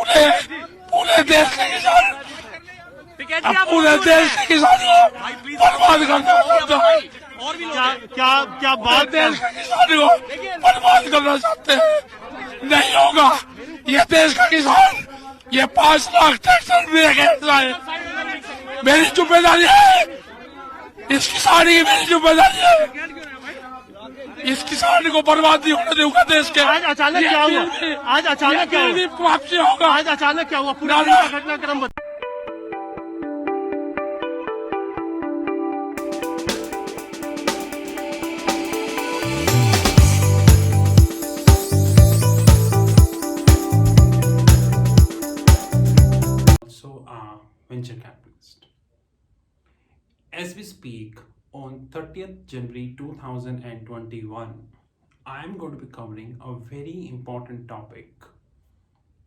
पूरे पूरे देश के किसान, पूरे देश के किसानों को बर्बाद करना चाहते हैं। क्या बात देश के किसानों को बर्बाद करना चाहते हैं। नहीं होगा। ये देश का किसान, ये 5 लाख ट्रैक्टर है। मेरी जिम्मेदारी है, इस किसान की मेरी जिम्मेदारी है। इस किसान को बर्बाद नहीं होने दूंगा देश के। आज अचानक क्या हुआ? आज अचानक क्या हुआ? वापसी होगा। आज अचानक क्या हुआ? पूरा घटनाक्रम बता। Venture capitalist. As we speak, on 30th January 2021, I am going to be covering a very important topic,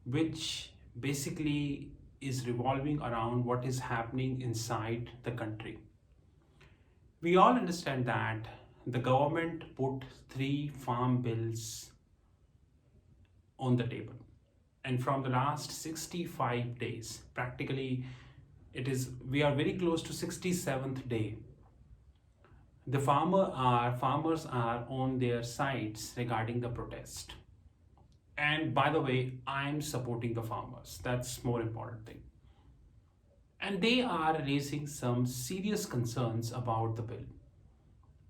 which basically is revolving around what is happening inside the country. We all understand that the government put 3 farm bills on the table. And from the last 65 days, practically we are very close to 67th day. The farmers are on their sides regarding the protest. And by the way, I'm supporting the farmers. That's more important thing. And they are raising some serious concerns about the bill.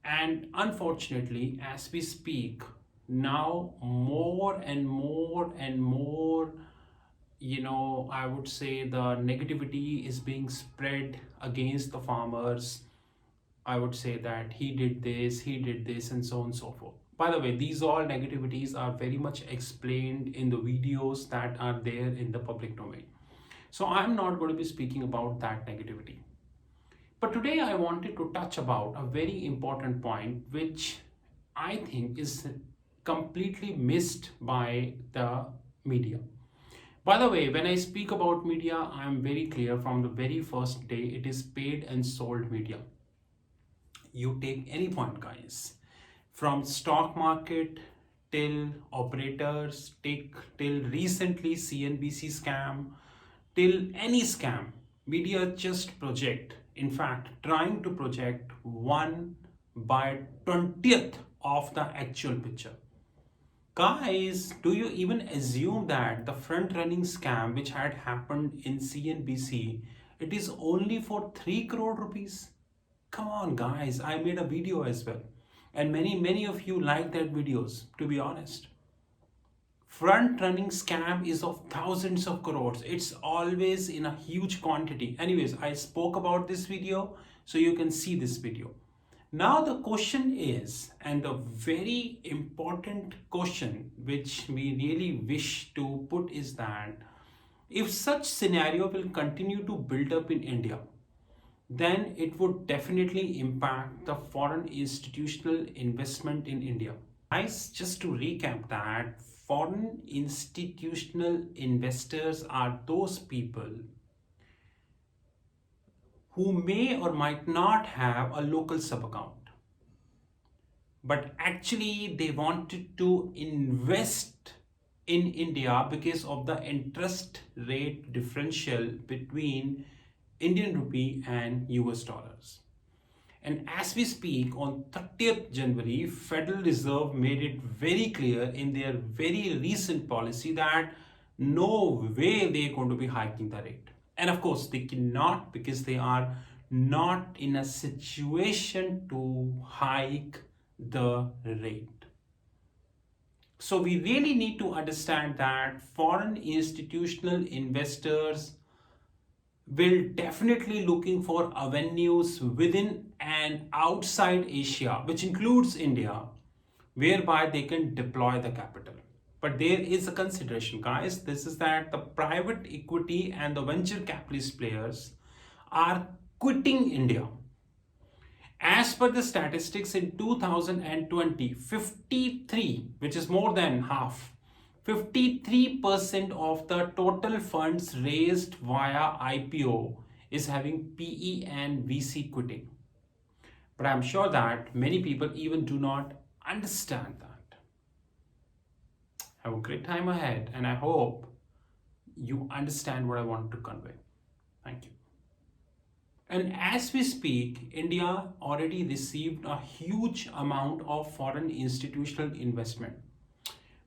And unfortunately, as we speak, now more and more, I would say the negativity is being spread against the farmers. I would say that he did this, and so on and so forth. By the way, these all negativities are very much explained in the videos that are there in the public domain. So I'm not going to be speaking about that negativity. But today I wanted to touch about a very important point, which I think is completely missed by the media. By the way, when I speak about media, I am very clear from the very first day, it is paid and sold media. You take any point, guys, from stock market till operators, till recently CNBC scam, till any scam, media just project, in fact, trying to project 1/20th of the actual picture. Guys, do you even assume that the front-running scam which had happened in CNBC, it is only for 3 crore rupees? Come on, guys, I made a video as well. And many of you like that videos, to be honest. Front-running scam is of thousands of crores. It's always in a huge quantity. Anyways, I spoke about this video, so you can see this video. Now the question is, and the very important question which we really wish to put is that if such scenario will continue to build up in India, then it would definitely impact the foreign institutional investment in India. Guys, just to recap that, foreign institutional investors are those people who may or might not have a local sub account, but actually they wanted to invest in India because of the interest rate differential between Indian rupee and US dollars. And as we speak, on 30th January, Federal Reserve made it very clear in their very recent policy that no way they're going to be hiking the rate. And of course, they cannot, because they are not in a situation to hike the rate. So we really need to understand that foreign institutional investors will definitely looking for avenues within and outside Asia, which includes India, whereby they can deploy the capital. But there is a consideration, guys. This is that the private equity and the venture capitalist players are quitting India. As per the statistics in 2020, 53, which is more than half, 53% of the total funds raised via IPO is having PE and VC quitting. But I'm sure that many people even do not understand that. Have a great time ahead, and I hope you understand what I want to convey. Thank you. And as we speak, India already received a huge amount of foreign institutional investment.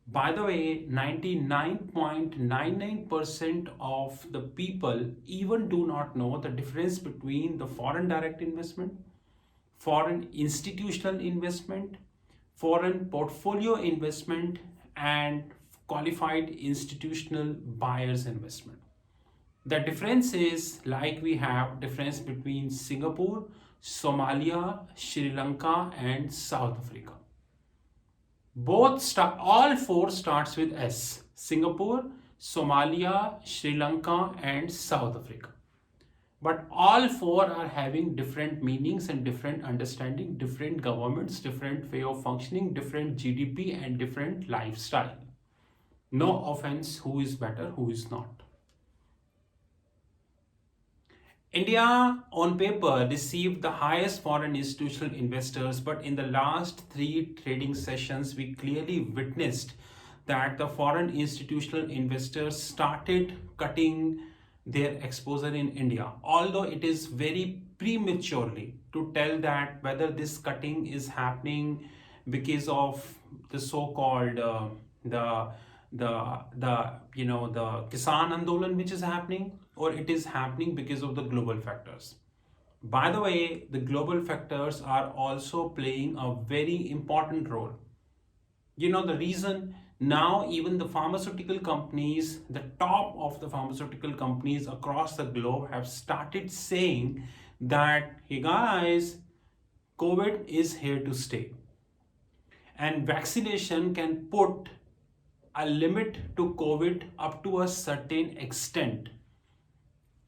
By the way, 99.99% of the people even do not know the difference between the foreign direct investment, foreign institutional investment, foreign portfolio investment, and qualified institutional buyers investment. The difference is like we have difference between Singapore, Somalia, Sri Lanka, and South Africa. All four starts with S: Singapore, Somalia, Sri Lanka, and South Africa. But all four are having different meanings and different understanding, different governments, different way of functioning, different GDP, and different lifestyle. No offense, who is better, who is not. India on paper received the highest foreign institutional investors, but in the last 3 trading sessions, we clearly witnessed that the foreign institutional investors started cutting their exposure in India. Although it is very prematurely to tell that whether this cutting is happening because of the so-called the Kisan Andolan which is happening, or it is happening because of the global factors. By the way, the global factors are also playing a very important role. The reason now even the pharmaceutical companies, the top of the pharmaceutical companies across the globe have started saying that, hey guys, COVID is here to stay. And vaccination can put a limit to COVID up to a certain extent.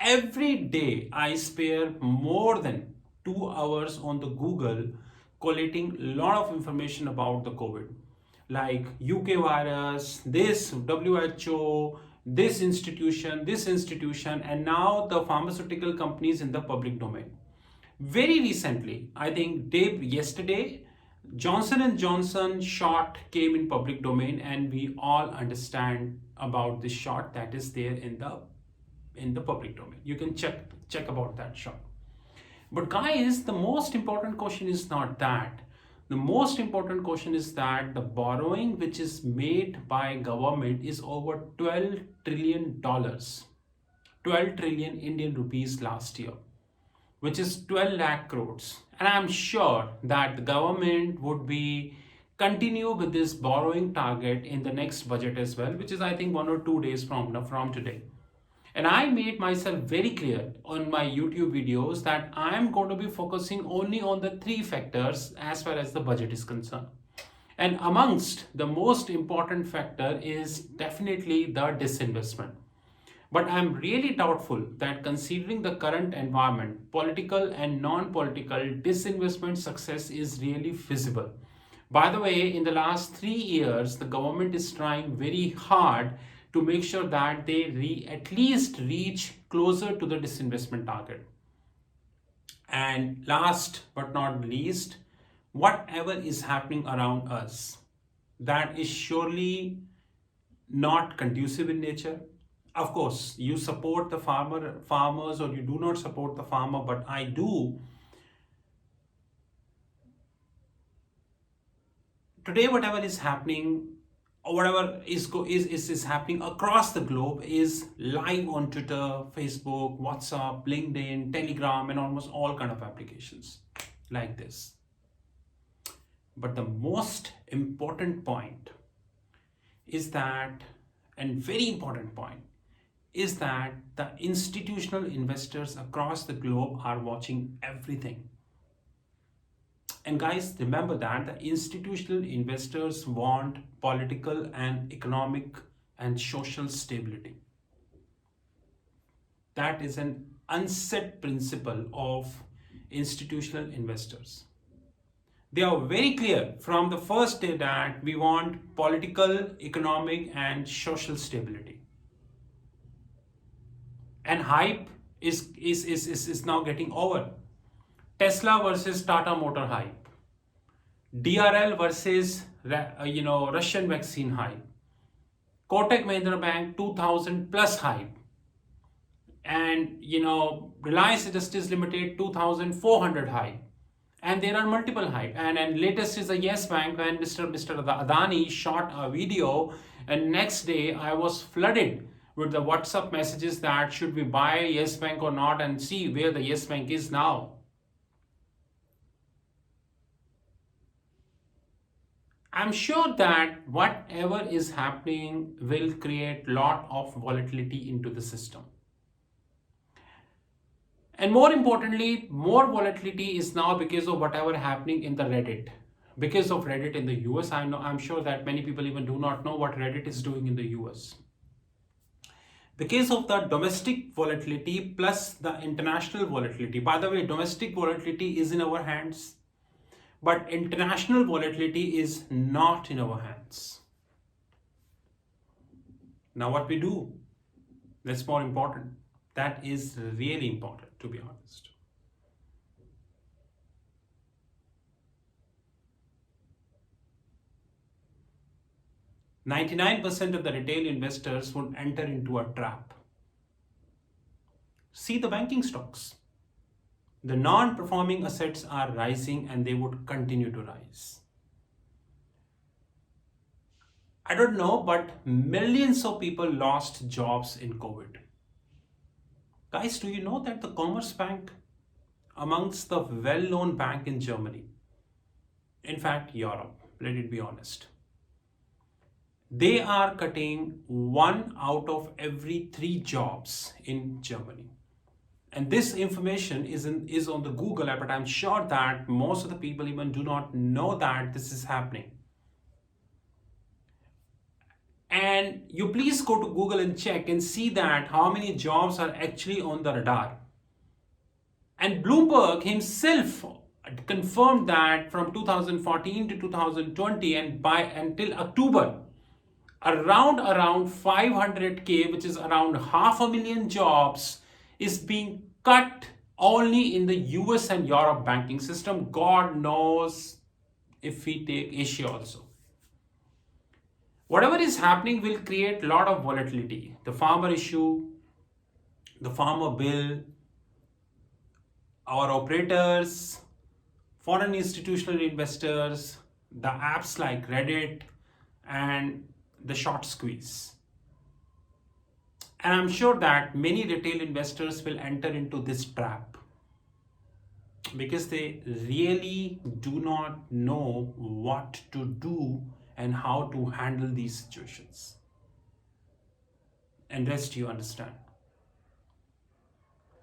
Every day I spare more than 2 hours on the Google collating a lot of information about the COVID. Like UK virus, this WHO, this institution, and now the pharmaceutical companies in the public domain. Very recently, I think yesterday, Johnson & Johnson shot came in public domain, and we all understand about this shot that is there in the public domain. You can check about that shot. But guys, the most important question is not that. The most important question is that the borrowing which is made by government is over $12 trillion. 12 trillion Indian rupees last year, which is 12 lakh crores. And I'm sure that the government would be continue with this borrowing target in the next budget as well, which is I think 1 or 2 days from today. And I made myself very clear on my YouTube videos that I'm going to be focusing only on the 3 factors as far as the budget is concerned. And amongst the most important factor is definitely the disinvestment. But I'm really doubtful that considering the current environment, political and non-political disinvestment success is really feasible. By the way, in the last 3 years, the government is trying very hard to make sure that they at least reach closer to the disinvestment target. And last but not least, whatever is happening around us, that is surely not conducive in nature. Of course, you support the farmers or you do not support the farmer, but I do. Today, whatever is happening, or whatever is happening across the globe is live on Twitter, Facebook, WhatsApp, LinkedIn, Telegram, and almost all kind of applications like this. But the most important point is that, and very important point, is that the institutional investors across the globe are watching everything. And guys, remember that the institutional investors want political and economic and social stability. That is an unsaid principle of institutional investors. They are very clear from the first day that we want political, economic, and social stability. And hype is now getting over. Tesla versus Tata Motor hype, DRL versus Russian vaccine hype, Kotak Mahindra Bank 2000 plus high, and Reliance Industries Limited 2400 high, and there are multiple high, and latest is the Yes Bank when Mr. Adani shot a video, and next day I was flooded with the WhatsApp messages that should we buy Yes Bank or not, and see where the Yes Bank is now. I'm sure that whatever is happening will create lot of volatility into the system. And more importantly, more volatility is now because of whatever happening in the Reddit. Because of Reddit in the US, I'm sure that many people even do not know what Reddit is doing in the US. Because of the domestic volatility plus the international volatility. By the way, domestic volatility is in our hands, but international volatility is not in our hands. Now what we do, that's more important. That is really important, to be honest. "99% of the retail investors would enter into a trap." See the banking stocks. The non-performing assets are rising and they would continue to rise. I don't know, but millions of people lost jobs in COVID. Guys, do you know that the Commerce Bank, amongst the well-known bank in Germany, in fact Europe, let it be honest, they are cutting 1 out of every 3 jobs in Germany. And this information is on the Google app, but I'm sure that most of the people even do not know that this is happening. And you please go to Google and check and see that how many jobs are actually on the radar. And Bloomberg himself confirmed that from 2014 to 2020 and until October, around 500K, which is around 500,000 jobs, is being cut only in the US and Europe banking system. God knows if we take Asia also. Whatever is happening will create a lot of volatility. The farmer issue, the farmer bill, our operators, foreign institutional investors, the apps like Reddit, and the short squeeze. And I'm sure that many retail investors will enter into this trap because they really do not know what to do and how to handle these situations. And rest you understand.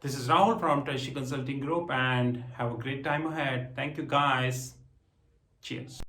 This is Rahul from Treasury Consulting Group, and have a great time ahead. Thank you guys. Cheers.